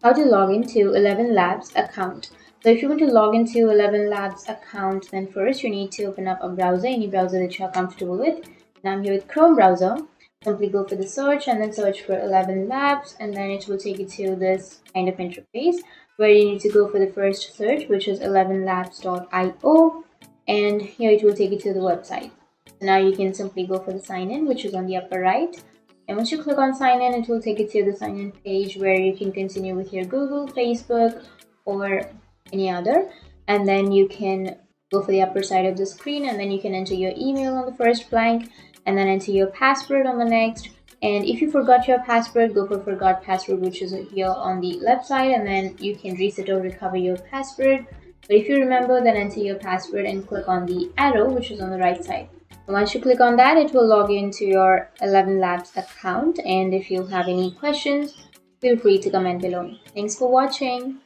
how to log into ElevenLabs account. So if you want to log into ElevenLabs account, then first you need to open up a browser, any browser that you are comfortable with. And I'm here with Chrome browser. Simply go for the search and then search for ElevenLabs, and then it will take you to this kind of interface where you need to go for the first search, which is elevenlabs.io, and here it will take you to the website. So now you can simply go for the sign in, which is on the upper right. And once you click on sign in, it will take you to the sign in page where you can continue with your Google, Facebook, or any other. And then you can go for the upper side of the screen, and then you can enter your email on the first blank, and then enter your password on the next. And if you forgot your password, go for forgot password, which is here on the left side, and then you can reset or recover your password. But if you remember, then enter your password and click on the arrow, which is on the right side. Once you click on that, it will log into your ElevenLabs account. And if you have any questions, feel free to comment below. Thanks for watching.